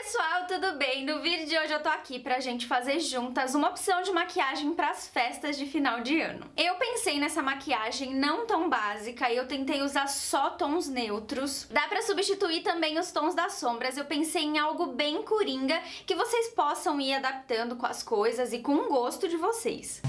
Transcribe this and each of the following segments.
pessoal, tudo bem? No vídeo de hoje eu tô aqui pra gente fazer juntas uma opção de maquiagem pras festas de final de ano. Eu pensei nessa maquiagem não tão básica e eu tentei usar só tons neutros. Dá pra substituir também os tons das sombras, eu pensei em algo bem coringa que vocês possam ir adaptando com as coisas e com o gosto de vocês.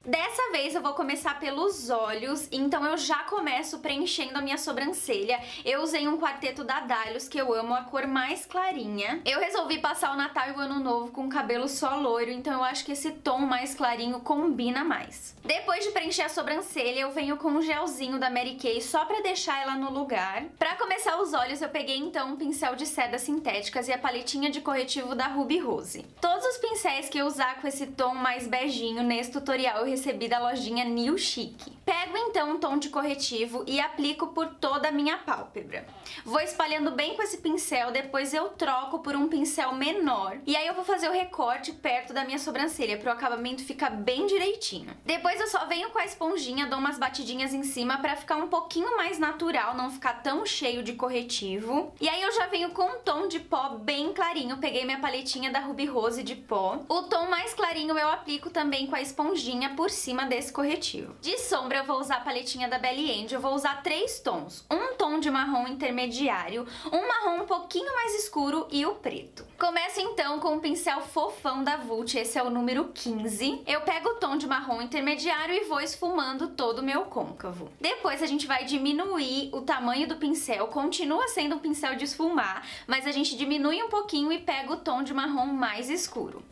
Dessa vez eu vou começar pelos olhos, então eu já começo preenchendo a minha sobrancelha. Eu usei um quarteto da Dylos, que eu amo, a cor mais clarinha. Eu resolvi passar o Natal e o Ano Novo com o cabelo só loiro, então eu acho que esse tom mais clarinho combina mais. Depois de preencher a sobrancelha, eu venho com um gelzinho da Mary Kay só pra deixar ela no lugar. Pra começar os olhos, eu peguei então um pincel de cerdas sintéticas e a paletinha de corretivo da Ruby Rose. Todos os pincéis que eu usar com esse tom mais beijinho nesse tutorial eu recebi da lojinha New Chic. Pego então um tom de corretivo e aplico por toda a minha pálpebra. Vou espalhando bem com esse pincel, depois eu troco por um pincel menor. E aí eu vou fazer o recorte perto da minha sobrancelha, para o acabamento ficar bem direitinho. Depois eu só venho com a esponjinha, dou umas batidinhas em cima para ficar um pouquinho mais natural, não ficar tão cheio de corretivo. E aí eu já venho com um tom de pó bem clarinho, peguei minha paletinha da Ruby Rose de pó. O tom mais clarinho eu aplico também com a esponjinha por cima desse corretivo. De sombra eu vou usar a paletinha da Belly Angel, eu vou usar 3 tons. Um tom de marrom intermediário, um marrom um pouquinho mais escuro e o preto. Começo então com o pincel fofão da Vult, esse é o número 15. Eu pego o tom de marrom intermediário e vou esfumando todo o meu côncavo. Depois a gente vai diminuir o tamanho do pincel, continua sendo um pincel de esfumar, mas a gente diminui um pouquinho e pega o tom de marrom mais escuro.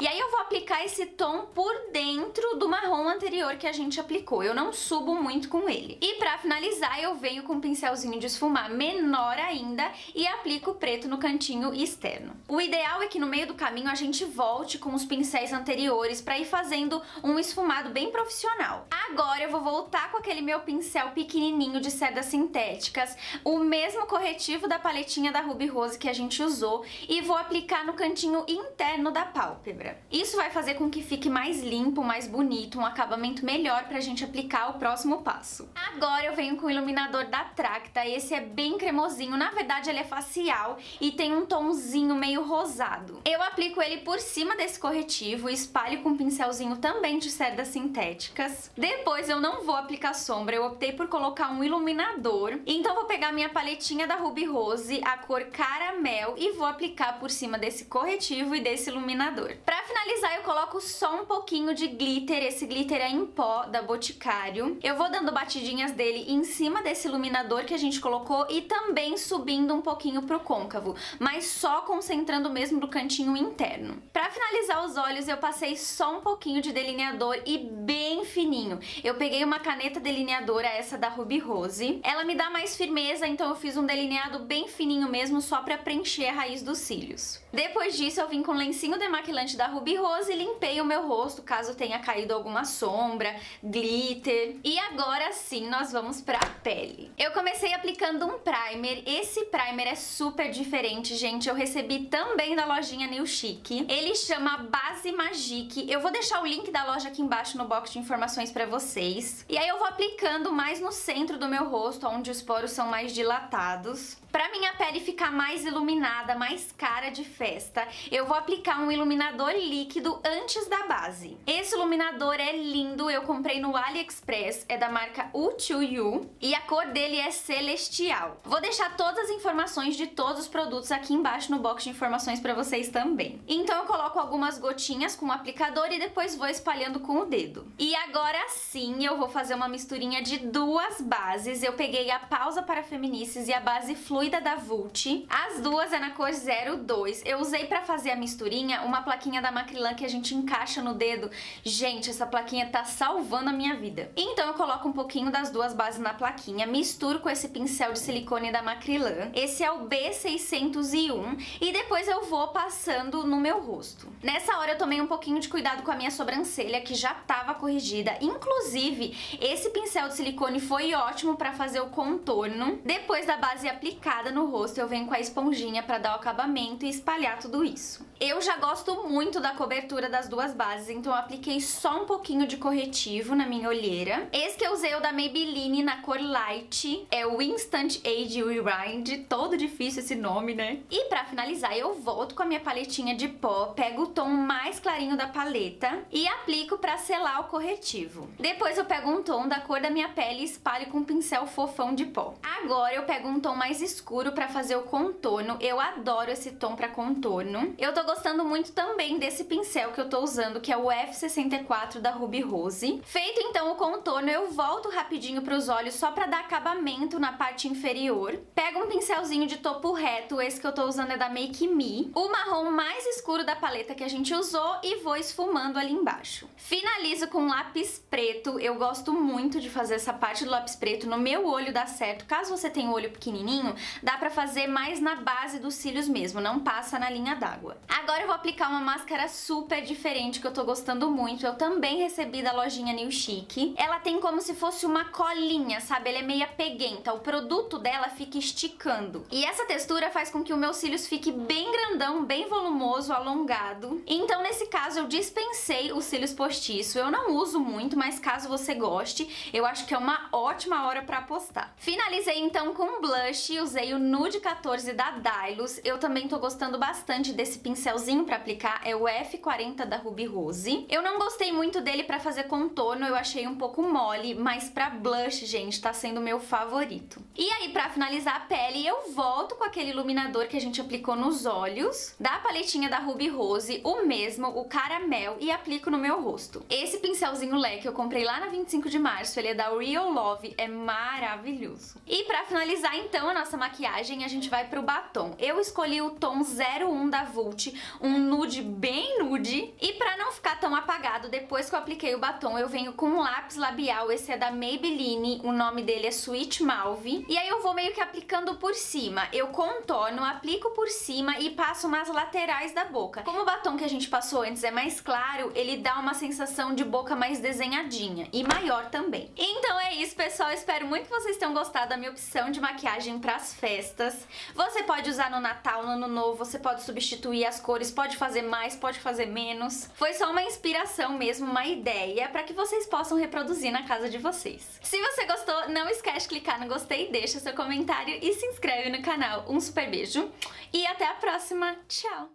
E aí eu vou aplicar esse tom por dentro do marrom anterior que a gente aplicou. Eu não subo muito com ele. E pra finalizar eu venho com um pincelzinho de esfumar menor ainda e aplico o preto no cantinho externo. O ideal é que no meio do caminho a gente volte com os pincéis anteriores pra ir fazendo um esfumado bem profissional. Agora eu vou voltar com aquele meu pincel pequenininho de cerdas sintéticas, o mesmo corretivo da paletinha da Ruby Rose que a gente usou, e vou aplicar no cantinho interno da pálpebra. Isso vai fazer com que fique mais limpo, mais bonito, um acabamento melhor pra gente aplicar o próximo passo. Agora eu venho com o iluminador da Tracta, esse é bem cremosinho, na verdade ele é facial e tem um tomzinho meio rosado. Eu aplico ele por cima desse corretivo, espalho com um pincelzinho também de cerdas sintéticas. Depois eu não vou aplicar sombra, eu optei por colocar um iluminador, então vou pegar minha paletinha da Ruby Rose, a cor caramel, e vou aplicar por cima desse corretivo e desse iluminador. Pra finalizar eu coloco só um pouquinho de glitter, esse glitter é em pó da Boticário. Eu vou dando batidinhas dele em cima desse iluminador que a gente colocou e também subindo um pouquinho pro côncavo, mas só concentrando mesmo no cantinho interno. Pra finalizar os olhos eu passei só um pouquinho de delineador e bem fininho. Eu peguei uma caneta delineadora, essa da Ruby Rose. Ela me dá mais firmeza, então eu fiz um delineado bem fininho mesmo só pra preencher a raiz dos cílios. Depois disso eu vim com o lencinho demaquilante da Ruby Rose e limpei o meu rosto caso tenha caído alguma sombra, glitter. E agora sim nós vamos pra pele. Eu comecei aplicando um primer. Esse primer é super diferente, gente. Eu recebi também da lojinha New Chic. Ele chama Base Magique. Eu vou deixar o link da loja aqui embaixo no box de informações pra vocês. E aí eu vou aplicando mais no centro do meu rosto, onde os poros são mais dilatados. Pra minha pele ficar mais iluminada, mais cara de festa, eu vou aplicar um iluminador líquido antes da base. Esse iluminador é lindo, eu comprei no AliExpress, é da marca U2U e a cor dele é celestial. Vou deixar todas as informações de todos os produtos aqui embaixo no box de informações pra vocês também. Então eu coloco algumas gotinhas com o aplicador e depois vou espalhando com o dedo. E agora sim eu vou fazer uma misturinha de duas bases. Eu peguei a Pausa para Feminices e a base fluida da Vult. As duas é na cor 02. Eu usei pra fazer a misturinha uma plaquinha da Macrylan que a gente encaixa no dedo. Gente, essa plaquinha tá salvando a minha vida. Então eu coloco um pouquinho das duas bases na plaquinha, misturo com esse pincel de silicone da Macrylan. Esse é o B601 e depois eu vou passando no meu rosto. Nessa hora eu tomei um pouquinho de cuidado com a minha sobrancelha, que já tava corrigida. Inclusive, esse pincel de silicone foi ótimo pra fazer o contorno. Depois da base aplicada no rosto, eu venho com a esponjinha pra dar o acabamento e espalhar tudo isso. Eu já gosto muito da cobertura das duas bases, então eu apliquei só um pouquinho de corretivo na minha olheira. Esse que eu usei é o da Maybelline na cor Light, é o Instant Age Rewind, todo difícil esse nome, né? E pra finalizar, eu volto com a minha paletinha de pó, pego o tom mais clarinho da paleta e aplico pra selar o corretivo. Depois eu pego um tom da cor da minha pele e espalho com um pincel fofão de pó. Agora eu pego um tom mais escuro pra fazer o contorno, eu adoro esse tom pra contorno. Eu tô gostando muito também desse pincel que eu tô usando, que é o F64 da Ruby Rose. Feito então o contorno, eu volto rapidinho pros olhos só pra dar acabamento na parte inferior. Pego um pincelzinho de topo reto, esse que eu tô usando é da Make Me, o marrom mais escuro da paleta que a gente usou, e vou esfumando ali embaixo. Finalizo com lápis preto. Eu gosto muito de fazer essa parte do lápis preto no meu olho, dá certo. Caso você tenha o olho pequenininho, dá pra fazer mais na base dos cílios mesmo, não passa na linha d'água. Agora eu vou aplicar uma máscara super diferente que eu tô gostando muito. Eu também recebi da lojinha New Chic. Ela tem como se fosse uma colinha, sabe? Ela é meio peguenta. O produto dela fica esticando. E essa textura faz com que o meu cílios fique bem grandão, bem volumoso, alongado. Então, nesse caso, eu dispensei os cílios postiço. Eu não uso muito, mas caso você goste, eu acho que é uma ótima hora pra apostar. Finalizei então com blush. Usei o Nude 14 da Dylos. Eu também tô gostando bastante desse pincelzinho pra aplicar, é o F40 da Ruby Rose. Eu não gostei muito dele pra fazer contorno, eu achei um pouco mole, mas pra blush, gente, tá sendo o meu favorito. E aí, pra finalizar a pele, eu volto com aquele iluminador que a gente aplicou nos olhos, da paletinha da Ruby Rose, o mesmo, o Caramel, e aplico no meu rosto. Esse pincelzinho leque eu comprei lá na 25 de março, ele é da Real Love, é maravilhoso. E pra finalizar, então, a nossa maquiagem, a gente vai pro batom. Eu escolhi o tom 01 da Vult, um nude bem nude, e pra não ficar tão apagado, depois que eu apliquei o batom, eu venho com um lápis labial, esse é da Maybelline, o nome dele é Sweet Mauve, e aí eu vou meio que aplicando por cima. Eu contorno, aplico por cima e passo nas laterais da boca. Como o batom que a gente passou antes é mais claro, ele dá uma sensação de boca mais desenhadinha e maior também. Então é isso, pessoal, espero muito que vocês tenham gostado da minha opção de maquiagem pras festas. Você pode usar no Natal, no Ano Novo, você pode substituir as cores, pode fazer mais, pode fazer menos. Foi só uma inspiração mesmo, uma ideia para que vocês possam reproduzir na casa de vocês. Se você gostou, não esquece de clicar no gostei, deixa seu comentário e se inscreve no canal. Um super beijo e até a próxima. Tchau!